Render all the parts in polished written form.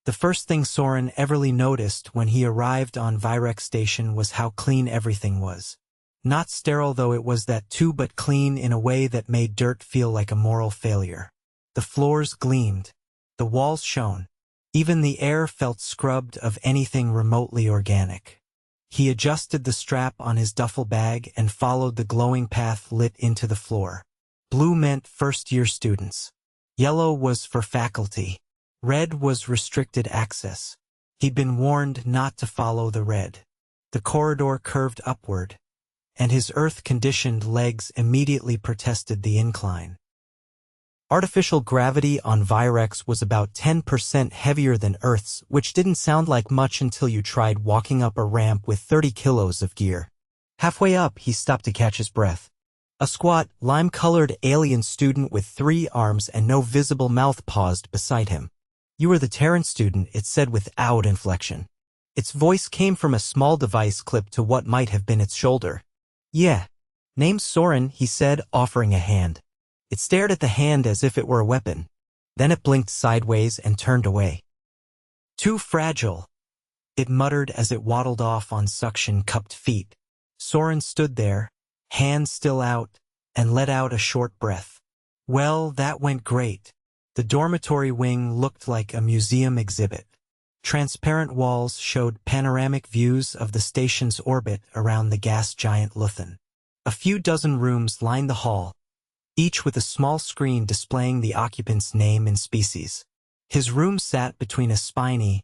The first thing Soren Everly noticed when he arrived on Virex Station was how clean everything was. Not sterile though it was that too, but clean in a way that made dirt feel like a moral failure. The floors gleamed. The walls shone. Even the air felt scrubbed of anything remotely organic. He adjusted the strap on his duffel bag and followed the glowing path lit into the floor. Blue meant first-year students. Yellow was for faculty. Red was restricted access. He'd been warned not to follow the red. The corridor curved upward, and his earth-conditioned legs immediately protested the incline. Artificial gravity on Virex was about 10% heavier than Earth's, which didn't sound like much until you tried walking up a ramp with 30 kilos of gear. Halfway up, he stopped to catch his breath. A squat, lime-colored alien student with 3 arms and no visible mouth paused beside him. "You are the Terran student," it said without inflection. Its voice came from a small device clipped to what might have been its shoulder. "Yeah. Name's Soren," he said, offering a hand. It stared at the hand as if it were a weapon. Then it blinked sideways and turned away. "Too fragile," it muttered as it waddled off on suction-cupped feet. Soren stood there, hands still out, and let out a short breath. Well, that went great. The dormitory wing looked like a museum exhibit. Transparent walls showed panoramic views of the station's orbit around the gas giant Luthen. A few dozen rooms lined the hall, each with a small screen displaying the occupant's name and species. His room sat between a spiny,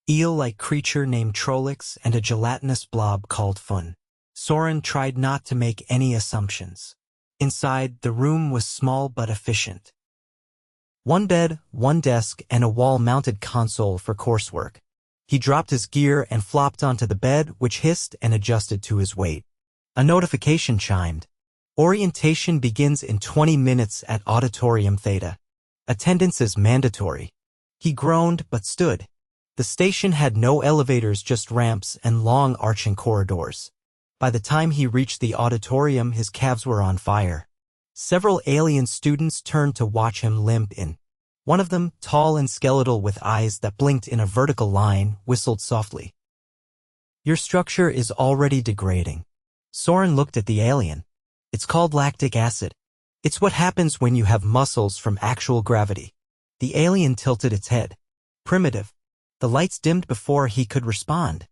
eel-like creature named Trolix and a gelatinous blob called Fun. Soren tried not to make any assumptions. Inside, the room was small but efficient. 1 bed, 1 desk, and a wall-mounted console for coursework. He dropped his gear and flopped onto the bed, which hissed and adjusted to his weight. A notification chimed. Orientation begins in 20 minutes at Auditorium Theta. Attendance is mandatory. He groaned but stood. The station had no elevators, just ramps and long arching corridors. By the time he reached the auditorium, his calves were on fire. Several alien students turned to watch him limp in. One of them, tall and skeletal with eyes that blinked in a vertical line, whistled softly. "Your structure is already degrading." Soren looked at the alien. "It's called lactic acid. It's what happens when you have muscles from actual gravity." The alien tilted its head. "Primitive." The lights dimmed before he could respond.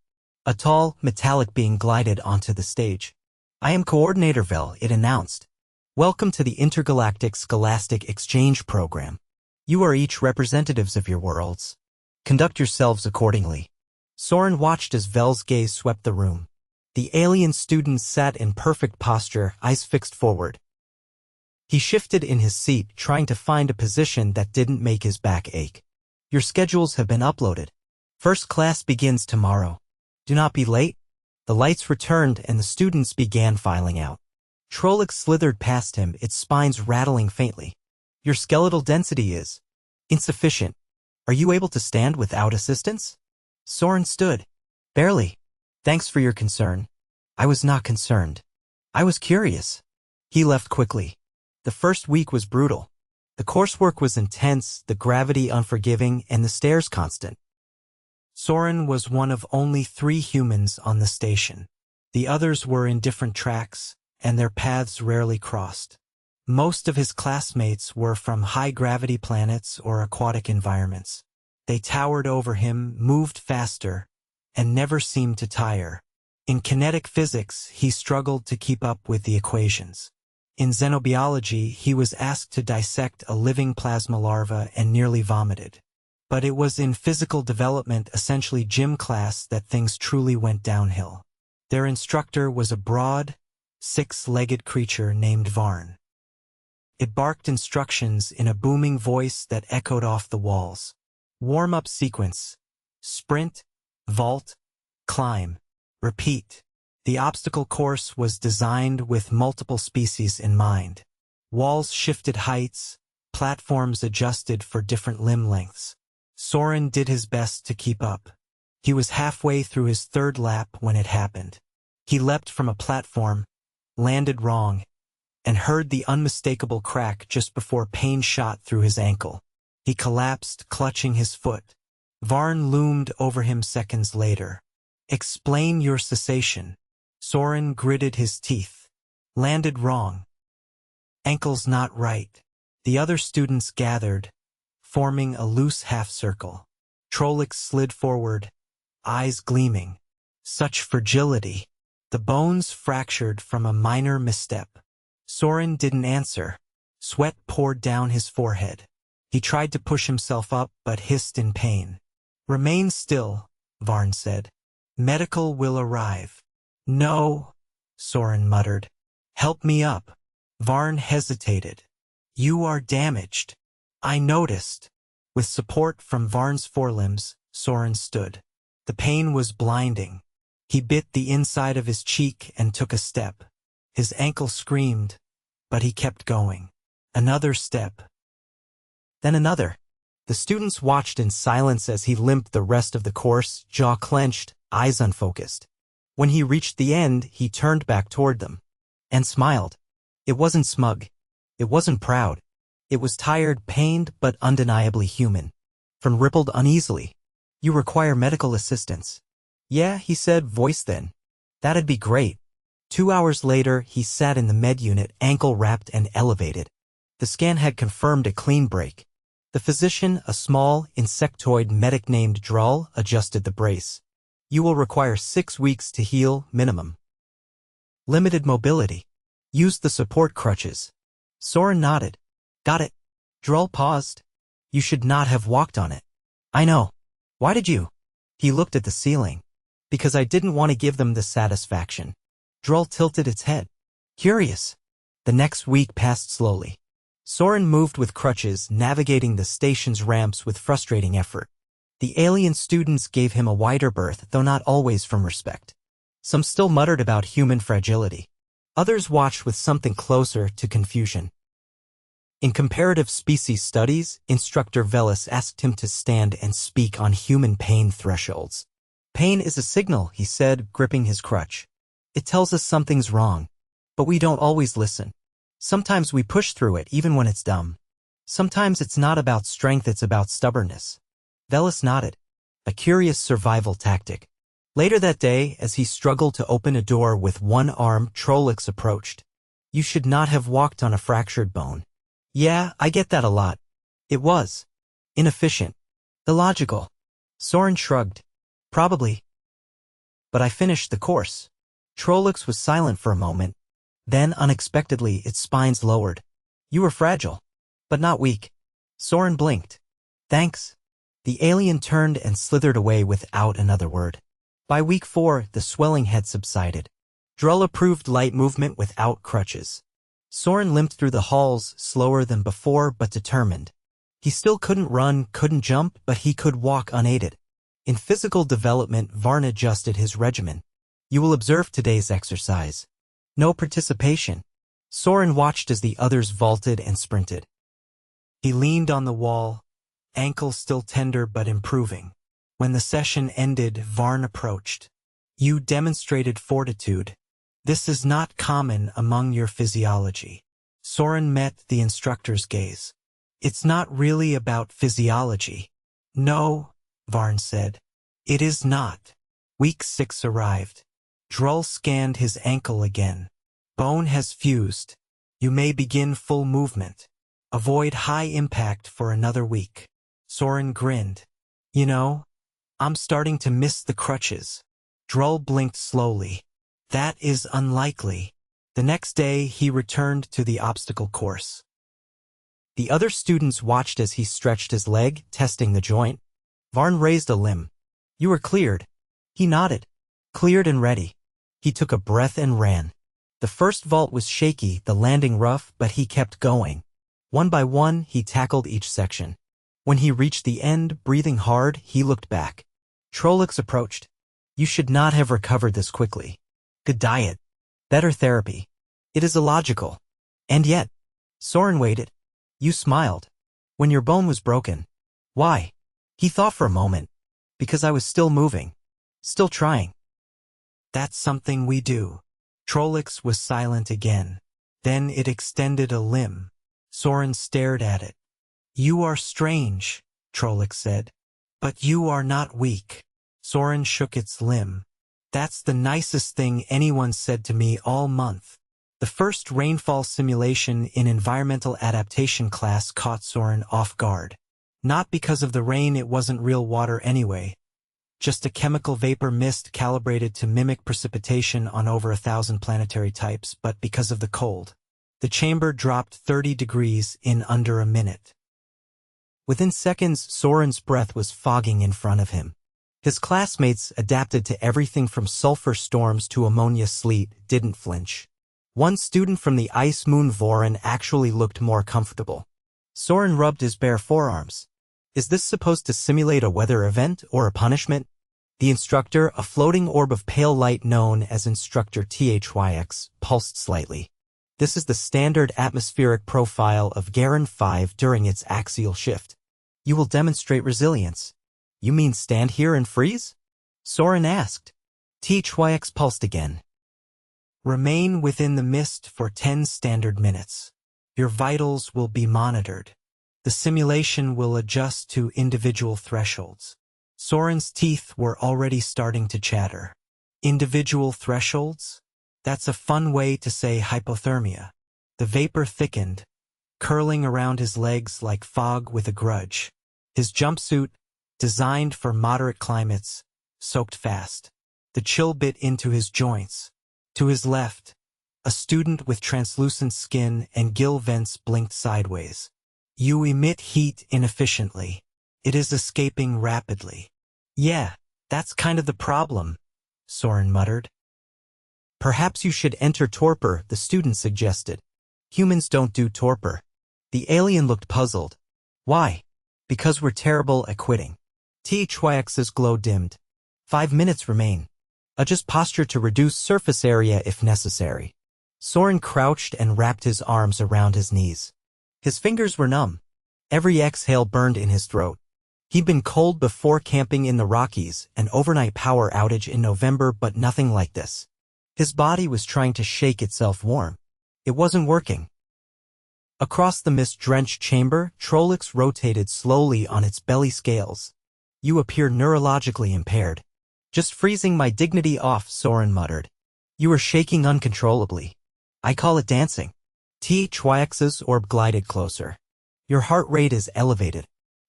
A tall, metallic being glided onto the stage. "I am Coordinator Vel," it announced. "Welcome to the Intergalactic Scholastic Exchange Program. You are each representatives of your worlds. Conduct yourselves accordingly." Soren watched as Vel's gaze swept the room. The alien student sat in perfect posture, eyes fixed forward. He shifted in his seat, trying to find a position that didn't make his back ache. "Your schedules have been uploaded. First class begins tomorrow. Do not be late." The lights returned and the students began filing out. Trolix slithered past him, its spines rattling faintly. "Your skeletal density is insufficient. Are you able to stand without assistance?" Soren stood. "Barely. Thanks for your concern." "I was not concerned. I was curious." He left quickly. The first week was brutal. The coursework was intense, the gravity unforgiving, and the stairs constant. Soren was one of only 3 humans on the station. The others were in different tracks, and their paths rarely crossed. Most of his classmates were from high-gravity planets or aquatic environments. They towered over him, moved faster, and never seemed to tire. In kinetic physics, he struggled to keep up with the equations. In xenobiology, he was asked to dissect a living plasma larva and nearly vomited. But it was in physical development, essentially gym class, that things truly went downhill. Their instructor was a broad, 6-legged creature named Varn. It barked instructions in a booming voice that echoed off the walls. Warm-up sequence. Sprint, vault, climb, repeat. The obstacle course was designed with multiple species in mind. Walls shifted heights, platforms adjusted for different limb lengths. Soren did his best to keep up. He was halfway through his 3rd lap when it happened. He leapt from a platform, landed wrong, and heard the unmistakable crack just before pain shot through his ankle. He collapsed, clutching his foot. Varn loomed over him seconds later. Explain your cessation. Soren gritted his teeth. Landed wrong. Ankle's not right. The other students gathered, forming a loose half-circle. Trollocs slid forward, eyes gleaming. Such fragility. The bones fractured from a minor misstep. Soren didn't answer. Sweat poured down his forehead. He tried to push himself up, but hissed in pain. Remain still, Varn said. Medical will arrive. No, Soren muttered. Help me up. Varn hesitated. You are damaged. I noticed. With support from Varn's forelimbs, Soren stood. The pain was blinding. He bit the inside of his cheek and took a step. His ankle screamed, but he kept going. Another step. Then another. The students watched in silence as he limped the rest of the course, jaw clenched, eyes unfocused. When he reached the end, he turned back toward them. And smiled. It wasn't smug. It wasn't proud. It was tired, pained, but undeniably human. From rippled uneasily. You require medical assistance. Yeah, he said, voice thin. That'd be great. 2 hours later, he sat in the med unit, ankle wrapped and elevated. The scan had confirmed a clean break. The physician, a small, insectoid medic named Drull, adjusted the brace. You will require 6 weeks to heal, minimum. Limited mobility. Use the support crutches. Soren nodded. Got it. Drull paused. You should not have walked on it. I know. Why did you? He looked at the ceiling. Because I didn't want to give them the satisfaction. Drull tilted its head. Curious. The next week passed slowly. Soren moved with crutches, navigating the station's ramps with frustrating effort. The alien students gave him a wider berth, though not always from respect. Some still muttered about human fragility. Others watched with something closer to confusion. In comparative species studies, Instructor Velis asked him to stand and speak on human pain thresholds. Pain is a signal, he said, gripping his crutch. It tells us something's wrong. But we don't always listen. Sometimes we push through it, even when it's dumb. Sometimes it's not about strength, it's about stubbornness. Velis nodded. A curious survival tactic. Later that day, as he struggled to open a door with one arm, Trollocs approached. You should not have walked on a fractured bone. Yeah, I get that a lot. It was. Inefficient. Illogical. Soren shrugged. Probably. But I finished the course. Trollocs was silent for a moment. Then, unexpectedly, its spines lowered. You were fragile. But not weak. Soren blinked. Thanks. The alien turned and slithered away without another word. By week 4, the swelling had subsided. Drull approved light movement without crutches. Soren limped through the halls, slower than before but determined. He still couldn't run, couldn't jump, but he could walk unaided. In physical development, Varn adjusted his regimen. You will observe today's exercise. No participation. Soren watched as the others vaulted and sprinted. He leaned on the wall, ankle still tender but improving. When the session ended, Varn approached. You demonstrated fortitude. This is not common among your physiology. Soren met the instructor's gaze. It's not really about physiology. No, Varn said. It is not. Week 6 arrived. Drull scanned his ankle again. Bone has fused. You may begin full movement. Avoid high impact for another week. Soren grinned. You know, I'm starting to miss the crutches. Drull blinked slowly. That is unlikely. The next day, he returned to the obstacle course. The other students watched as he stretched his leg, testing the joint. Varn raised a limb. You were cleared. He nodded. Cleared and ready. He took a breath and ran. The first vault was shaky, the landing rough, but he kept going. One by one, he tackled each section. When he reached the end, breathing hard, he looked back. Trollocs approached. You should not have recovered this quickly. Good diet. Better therapy. It is illogical. And yet, Soren waited. You smiled. When your bone was broken. Why? He thought for a moment. Because I was still moving. Still trying. That's something we do. Trollocs was silent again. Then it extended a limb. Soren stared at it. You are strange, Trollocs said. But you are not weak. Soren shook its limb. That's the nicest thing anyone said to me all month. The first rainfall simulation in environmental adaptation class caught Soren off guard. Not because of the rain, it wasn't real water anyway. Just a chemical vapor mist calibrated to mimic precipitation on over 1,000 planetary types, but because of the cold. The chamber dropped 30 degrees in under a minute. Within seconds, Soren's breath was fogging in front of him. His classmates, adapted to everything from sulfur storms to ammonia sleet, didn't flinch. One student from the ice moon Voron actually looked more comfortable. Soren rubbed his bare forearms. Is this supposed to simulate a weather event or a punishment? The instructor, a floating orb of pale light known as Instructor Thyx, pulsed slightly. This is the standard atmospheric profile of Garin 5 during its axial shift. You will demonstrate resilience. You mean stand here and freeze? Soren asked. Thyx pulsed again. Remain within the mist for 10 standard minutes. Your vitals will be monitored. The simulation will adjust to individual thresholds. Soren's teeth were already starting to chatter. Individual thresholds? That's a fun way to say hypothermia. The vapor thickened, curling around his legs like fog with a grudge. His jumpsuit, designed for moderate climates, soaked fast. The chill bit into his joints. To his left, a student with translucent skin and gill vents blinked sideways. You emit heat inefficiently. It is escaping rapidly. Yeah, that's kind of the problem, Soren muttered. Perhaps you should enter torpor, the student suggested. Humans don't do torpor. The alien looked puzzled. Why? Because we're terrible at quitting. Thyx's glow dimmed. 5 minutes remain. Adjust posture to reduce surface area if necessary. Soren crouched and wrapped his arms around his knees. His fingers were numb. Every exhale burned in his throat. He'd been cold before camping in the Rockies, an overnight power outage in November, but nothing like this. His body was trying to shake itself warm. It wasn't working. Across the mist-drenched chamber, Trollocs rotated slowly on its belly scales. You appear neurologically impaired. Just freezing my dignity off, Soren muttered. You are shaking uncontrollably. I call it dancing. Thyx's orb glided closer. Your heart rate is elevated.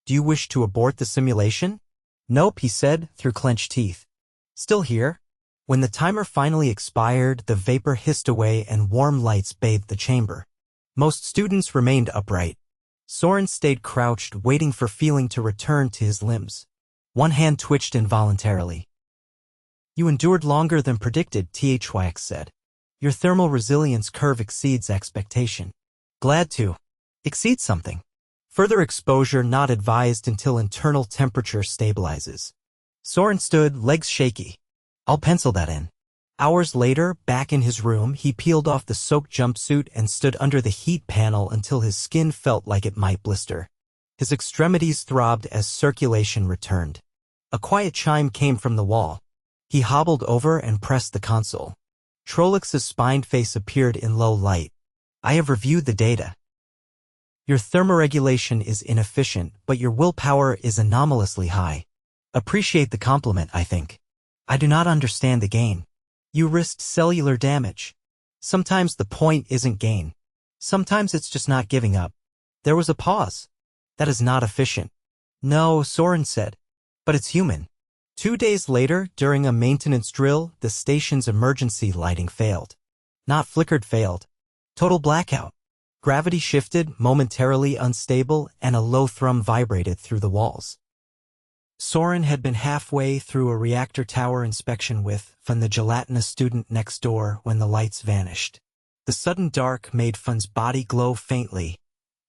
Do you wish to abort the simulation? Nope, he said, through clenched teeth. Still here? When the timer finally expired, the vapor hissed away and warm lights bathed the chamber. Most students remained upright. Soren stayed crouched, waiting for feeling to return to his limbs. One hand twitched involuntarily. You endured longer than predicted, Thyx said. Your thermal resilience curve exceeds expectation. Glad to. Exceed something. Further exposure not advised until internal temperature stabilizes. Soren stood, legs shaky. I'll pencil that in. Hours later, back in his room, he peeled off the soaked jumpsuit and stood under the heat panel until his skin felt like it might blister. His extremities throbbed as circulation returned. A quiet chime came from the wall. He hobbled over and pressed the console. Trollocs' spined face appeared in low light. I have reviewed the data. Your thermoregulation is inefficient, but your willpower is anomalously high. Appreciate the compliment, I think. I do not understand the gain. You risked cellular damage. Sometimes the point isn't gain. Sometimes it's just not giving up. There was a pause. That is not efficient. No, Soren said. But it's human. 2 days later, during a maintenance drill, the station's emergency lighting failed. Not flickered, failed. Total blackout. Gravity shifted, momentarily unstable, and a low thrum vibrated through the walls. Soren had been halfway through a reactor tower inspection with Fun, the gelatinous student next door, when the lights vanished. The sudden dark made Fun's body glow faintly,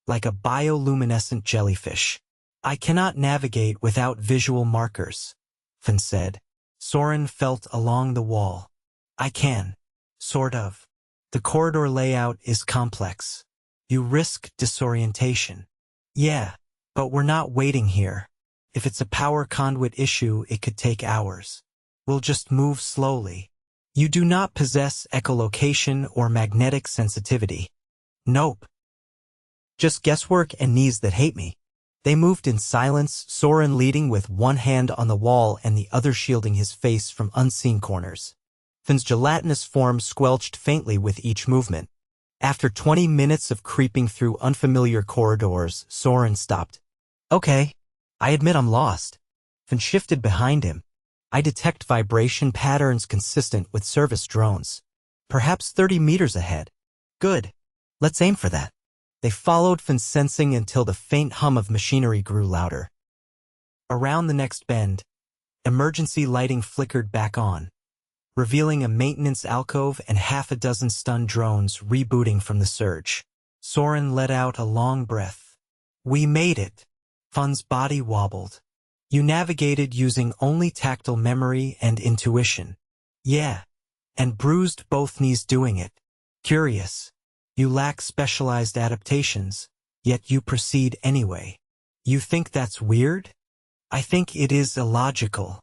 like a bioluminescent jellyfish. I cannot navigate without visual markers, Fun said. Soren felt along the wall. I can. Sort of. The corridor layout is complex. You risk disorientation. Yeah, but we're not waiting here. If it's a power conduit issue, it could take hours. We'll just move slowly. You do not possess echolocation or magnetic sensitivity. Nope. Just guesswork and knees that hate me. They moved in silence, Soren leading with one hand on the wall and the other shielding his face from unseen corners. Finn's gelatinous form squelched faintly with each movement. After 20 minutes of creeping through unfamiliar corridors, Soren stopped. Okay. I admit I'm lost. Finn shifted behind him. I detect vibration patterns consistent with service drones. Perhaps 30 meters ahead. Good. Let's aim for that. They followed Finn's sensing until the faint hum of machinery grew louder. Around the next bend, emergency lighting flickered back on, revealing a maintenance alcove and half a dozen stunned drones rebooting from the surge. Soren let out a long breath. We made it. Finn's body wobbled. You navigated using only tactile memory and intuition. Yeah. And bruised both knees doing it. Curious. You lack specialized adaptations, yet you proceed anyway. You think that's weird? I think it is illogical,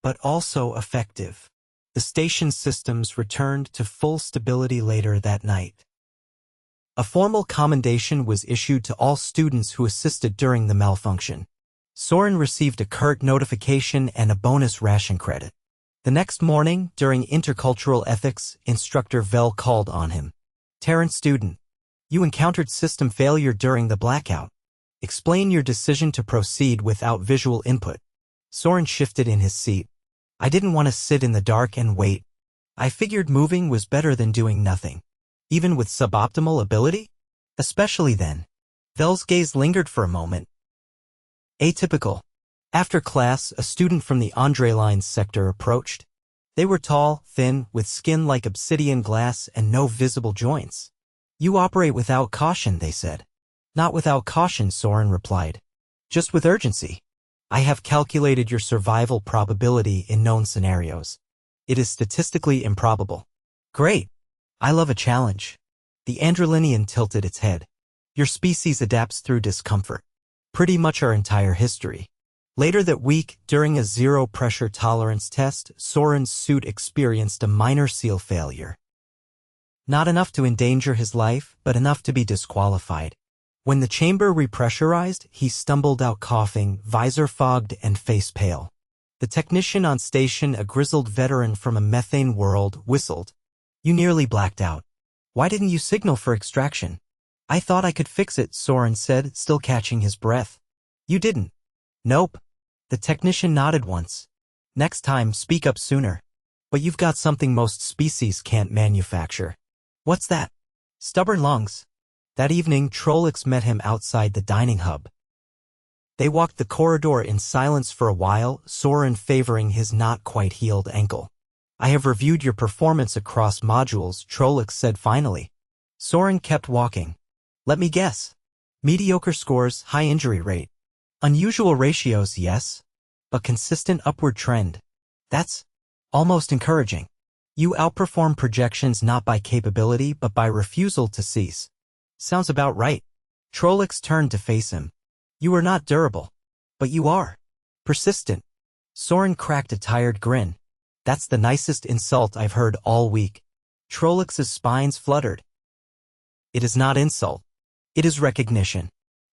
but also effective. The station systems returned to full stability later that night. A formal commendation was issued to all students who assisted during the malfunction. Soren received a curt notification and a bonus ration credit. The next morning, during intercultural ethics, Instructor Vell called on him. Terran student, you encountered system failure during the blackout. Explain your decision to proceed without visual input. Soren shifted in his seat. I didn't want to sit in the dark and wait. I figured moving was better than doing nothing. Even with suboptimal ability? Especially then. Vell's gaze lingered for a moment. Atypical. After class, a student from the Andre Lines sector approached. They were tall, thin, with skin like obsidian glass and no visible joints. You operate without caution, they said. Not without caution, Soren replied. Just with urgency. I have calculated your survival probability in known scenarios. It is statistically improbable. Great. I love a challenge. The Androlinian tilted its head. Your species adapts through discomfort. Pretty much our entire history. Later that week, during a zero-pressure tolerance test, Soren's suit experienced a minor seal failure. Not enough to endanger his life, but enough to be disqualified. When the chamber repressurized, he stumbled out coughing, visor fogged, and face pale. The technician on station, a grizzled veteran from a methane world, whistled. You nearly blacked out. Why didn't you signal for extraction? I thought I could fix it, Soren said, still catching his breath. You didn't. Nope. The technician nodded once. Next time, speak up sooner. But you've got something most species can't manufacture. What's that? Stubborn lungs. That evening, Trollocs met him outside the dining hub. They walked the corridor in silence for a while, Soren favoring his not-quite-healed ankle. I have reviewed your performance across modules, Trollocs said finally. Soren kept walking. Let me guess. Mediocre scores, high injury rate. Unusual ratios, yes. But consistent upward trend. That's almost encouraging. You outperform projections not by capability but by refusal to cease. Sounds about right. Trollocs turned to face him. You are not durable. But you are. Persistent. Soren cracked a tired grin. That's the nicest insult I've heard all week. Trollocs' spines fluttered. It is not insult. It is recognition.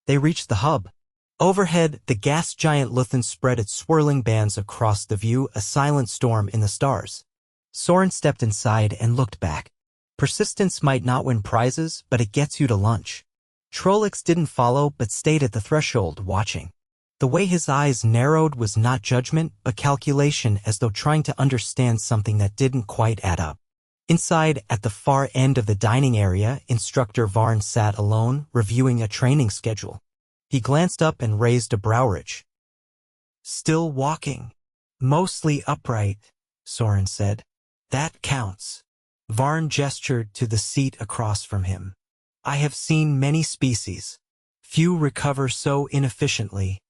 They reached the hub. Overhead, the gas giant Luthen spread its swirling bands across the view, a silent storm in the stars. Soren stepped inside and looked back. Persistence might not win prizes, but it gets you to lunch. Trollocs didn't follow but stayed at the threshold, watching. The way his eyes narrowed was not judgment, but calculation, as though trying to understand something that didn't quite add up. Inside, at the far end of the dining area, Instructor Varn sat alone, reviewing a training schedule. He glanced up and raised a brow ridge. Still walking. Mostly upright, Soren said. That counts. Varn gestured to the seat across from him. I have seen many species. Few recover so inefficiently,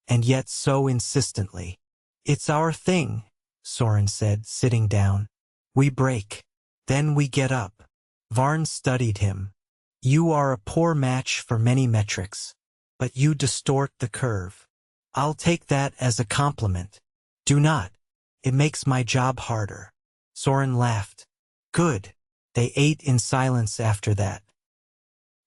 and yet so insistently. It's our thing, Soren said, sitting down. We break. Then we get up. Varn studied him. You are a poor match for many metrics, but you distort the curve. I'll take that as a compliment. Do not. It makes my job harder. Soren laughed. Good. They ate in silence after that.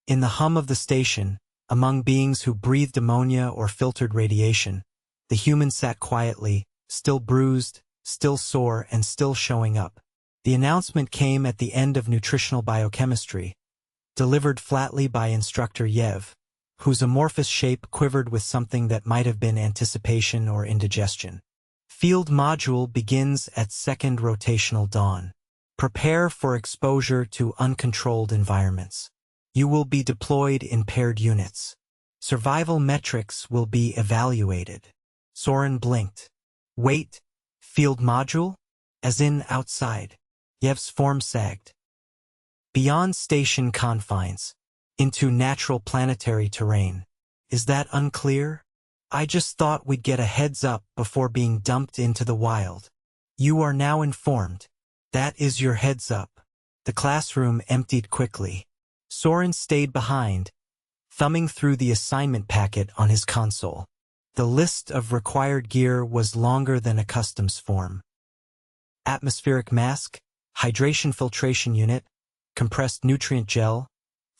In the hum of the station, Among beings who breathed ammonia or filtered radiation, the human sat quietly, still bruised, still sore, and still showing up. The announcement came at the end of nutritional biochemistry, delivered flatly by instructor Yev, whose amorphous shape quivered with something that might have been anticipation or indigestion. Field module begins at second rotational dawn. Prepare for exposure to uncontrolled environments. You will be deployed in paired units. Survival metrics will be evaluated. Soren blinked. Wait, field module? As in outside. Yev's form sagged. Beyond station confines. Into natural planetary terrain. Is that unclear? I just thought we'd get a heads up before being dumped into the wild. You are now informed. That is your heads up. The classroom emptied quickly. Soren stayed behind, thumbing through the assignment packet on his console. The list of required gear was longer than a customs form. Atmospheric mask, hydration filtration unit, compressed nutrient gel,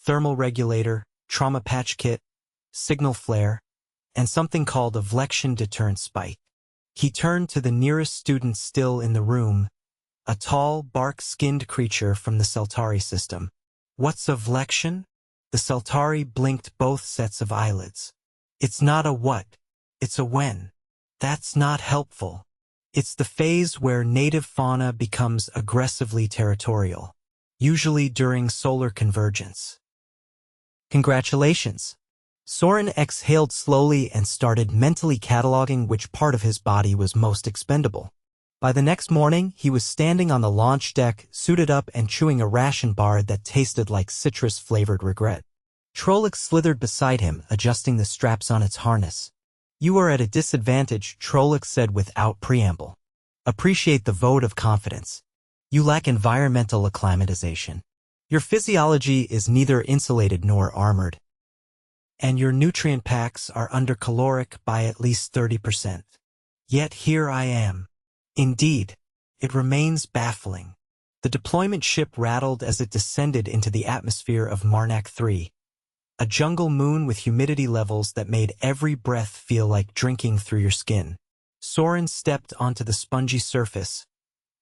thermal regulator, trauma patch kit, signal flare, and something called a vlection deterrent spike. He turned to the nearest student still in the room, a tall, bark-skinned creature from the Celtari system. What's a vlection? The Celtari blinked both sets of eyelids. It's not a what, it's a when. That's not helpful. It's the phase where native fauna becomes aggressively territorial, usually during solar convergence. Congratulations. Soren exhaled slowly and started mentally cataloging which part of his body was most expendable. By the next morning, he was standing on the launch deck, suited up and chewing a ration bar that tasted like citrus-flavored regret. Trollocs slithered beside him, adjusting the straps on its harness. You are at a disadvantage, Trollocs said without preamble. Appreciate the vote of confidence. You lack environmental acclimatization. Your physiology is neither insulated nor armored. And your nutrient packs are undercaloric by at least 30%. Yet here I am. Indeed, it remains baffling. The deployment ship rattled as it descended into the atmosphere of Marnak 3, a jungle moon with humidity levels that made every breath feel like drinking through your skin. Soren stepped onto the spongy surface,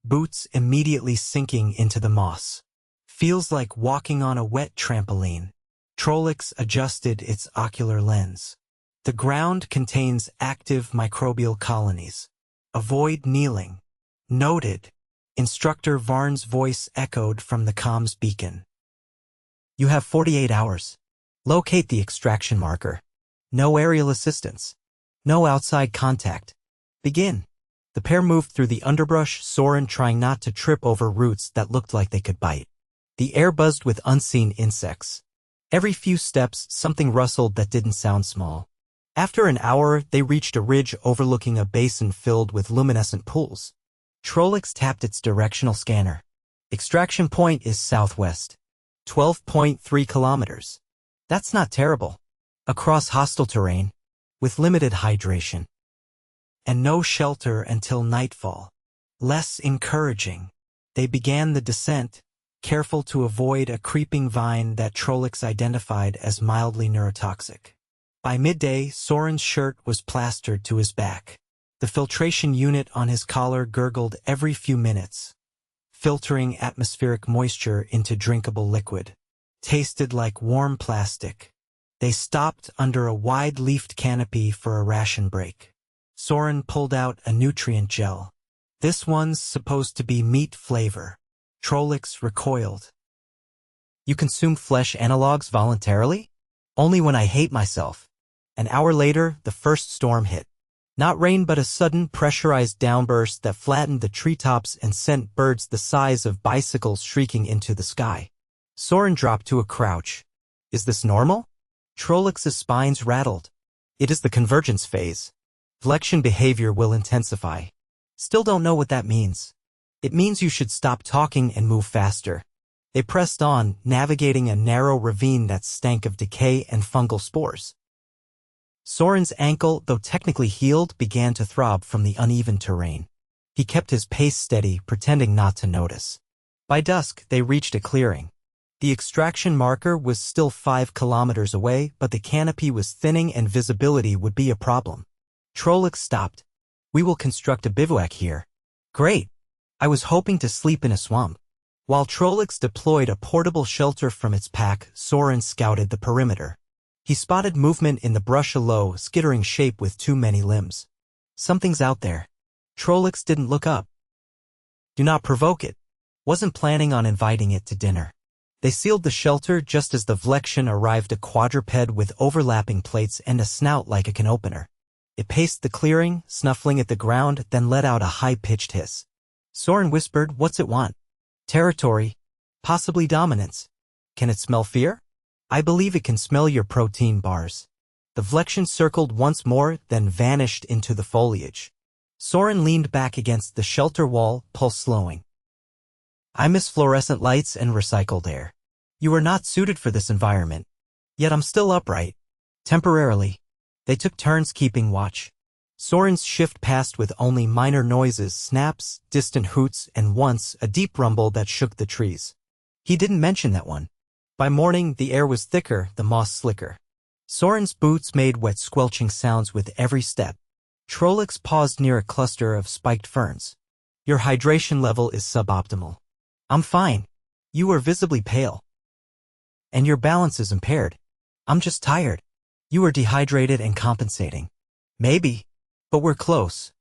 boots immediately sinking into the moss. Feels like walking on a wet trampoline. Trollocs adjusted its ocular lens. The ground contains active microbial colonies. Avoid kneeling. Noted. Instructor Varn's voice echoed from the comms beacon. You have 48 hours. Locate the extraction marker. No aerial assistance. No outside contact. Begin. The pair moved through the underbrush, Soren trying not to trip over roots that looked like they could bite. The air buzzed with unseen insects. Every few steps, something rustled that didn't sound small. After an hour, they reached a ridge overlooking a basin filled with luminescent pools. Trollocs tapped its directional scanner. Extraction point is southwest. 12.3 kilometers. That's not terrible. Across hostile terrain, with limited hydration. And no shelter until nightfall. Less encouraging. They began the descent, careful to avoid a creeping vine that Trollocs identified as mildly neurotoxic. By midday, Soren's shirt was plastered to his back. The filtration unit on his collar gurgled every few minutes, filtering atmospheric moisture into drinkable liquid. Tasted like warm plastic. They stopped under a wide-leafed canopy for a ration break. Soren pulled out a nutrient gel. This one's supposed to be meat flavor. Trollocs recoiled. You consume flesh analogs voluntarily? Only when I hate myself. An hour later, the first storm hit. Not rain but a sudden pressurized downburst that flattened the treetops and sent birds the size of bicycles shrieking into the sky. Soren dropped to a crouch. Is this normal? Trollocs' spines rattled. It is the convergence phase. Vlection behavior will intensify. Still don't know what that means. It means you should stop talking and move faster. They pressed on, navigating a narrow ravine that stank of decay and fungal spores. Soren's ankle, though technically healed, began to throb from the uneven terrain. He kept his pace steady, pretending not to notice. By dusk, they reached a clearing. The extraction marker was still 5 kilometers away, but the canopy was thinning and visibility would be a problem. Trollocs stopped. We will construct a bivouac here. Great. I was hoping to sleep in a swamp. While Trollocs deployed a portable shelter from its pack, Soren scouted the perimeter. He spotted movement in the brush, a low, skittering shape with too many limbs. Something's out there. Trollocs didn't look up. Do not provoke it. Wasn't planning on inviting it to dinner. They sealed the shelter just as the Vlexian arrived, a quadruped with overlapping plates and a snout like a can opener. It paced the clearing, snuffling at the ground, then let out a high-pitched hiss. Soren whispered, "What's it want?" "Territory. Possibly dominance." "Can it smell fear?" "I believe it can smell your protein bars." The Vlexian circled once more, then vanished into the foliage. Soren leaned back against the shelter wall, pulse slowing. "I miss fluorescent lights and recycled air. You are not suited for this environment. Yet I'm still upright. Temporarily." They took turns keeping watch. Soren's shift passed with only minor noises, snaps, distant hoots, and once a deep rumble that shook the trees. He didn't mention that one. By morning, the air was thicker, the moss slicker. Soren's boots made wet squelching sounds with every step. Trollocs paused near a cluster of spiked ferns. "Your hydration level is suboptimal." "I'm fine." "You are visibly pale." "And your balance is impaired." "I'm just tired." "You are dehydrated and compensating." "Maybe. But we're close."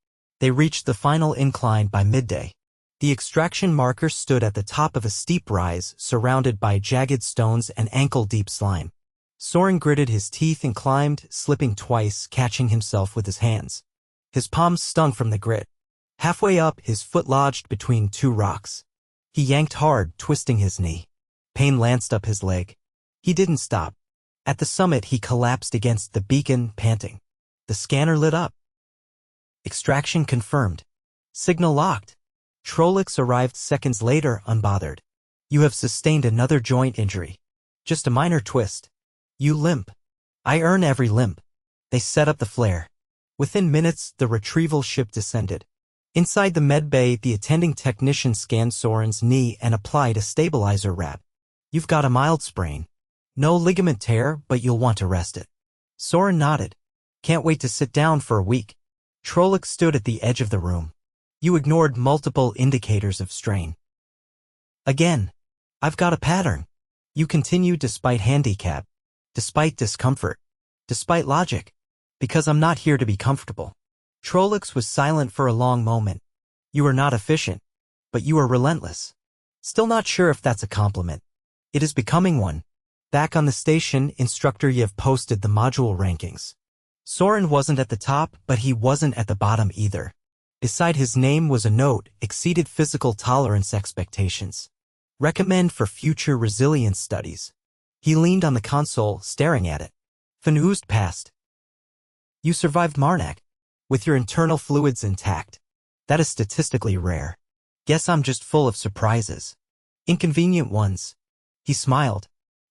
They reached the final incline by midday. The extraction marker stood at the top of a steep rise, surrounded by jagged stones and ankle-deep slime. Soren gritted his teeth and climbed, slipping twice, catching himself with his hands. His palms stung from the grit. Halfway up, his foot lodged between 2 rocks. He yanked hard, twisting his knee. Pain lanced up his leg. He didn't stop. At the summit, he collapsed against the beacon, panting. The scanner lit up. Extraction confirmed. Signal locked. Trollocs arrived seconds later, unbothered. "You have sustained another joint injury. Just a minor twist. You limp." "I earn every limp." They set up the flare. Within minutes, the retrieval ship descended. Inside the med bay, the attending technician scanned Soren's knee and applied a stabilizer wrap. "You've got a mild sprain. No ligament tear, but you'll want to rest it." Soren nodded. "Can't wait to sit down for a week." Trollocs stood at the edge of the room. "You ignored multiple indicators of strain." "Again. I've got a pattern." "You continue despite handicap. Despite discomfort. Despite logic. Because I'm not here to be comfortable." Trollocs was silent for a long moment. "You are not efficient. But you are relentless." "Still not sure if that's a compliment." "It is becoming one." Back on the station, Instructor Yev posted the module rankings. Soren wasn't at the top, but he wasn't at the bottom either. Beside his name was a note, "Exceeded physical tolerance expectations. Recommend for future resilience studies." He leaned on the console, staring at it. Fan oozed past. "You survived Marnak. With your internal fluids intact. That is statistically rare. Guess I'm just full of surprises. Inconvenient ones." He smiled.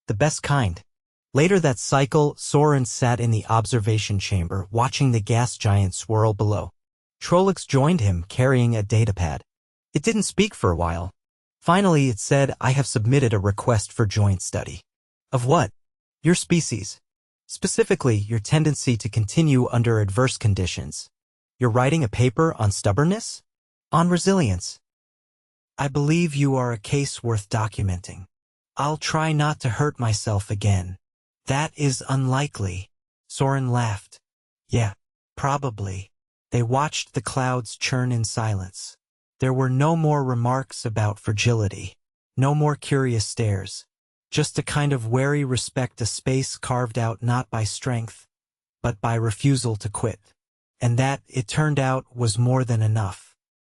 "The best kind." Later that cycle, Soren sat in the observation chamber, watching the gas giant swirl below. Trollocs joined him, carrying a datapad. It didn't speak for a while. Finally, it said, "I have submitted a request for joint study." "Of what?" "Your species. Specifically, your tendency to continue under adverse conditions." "You're writing a paper on stubbornness?" "On resilience." "I believe you are a case worth documenting. I'll try not to hurt myself again." "That is unlikely." Soren laughed. "Yeah, probably." They watched the clouds churn in silence. There were no more remarks about fragility. No more curious stares. Just a kind of wary respect, a space carved out not by strength, but by refusal to quit. And that, it turned out, was more than enough.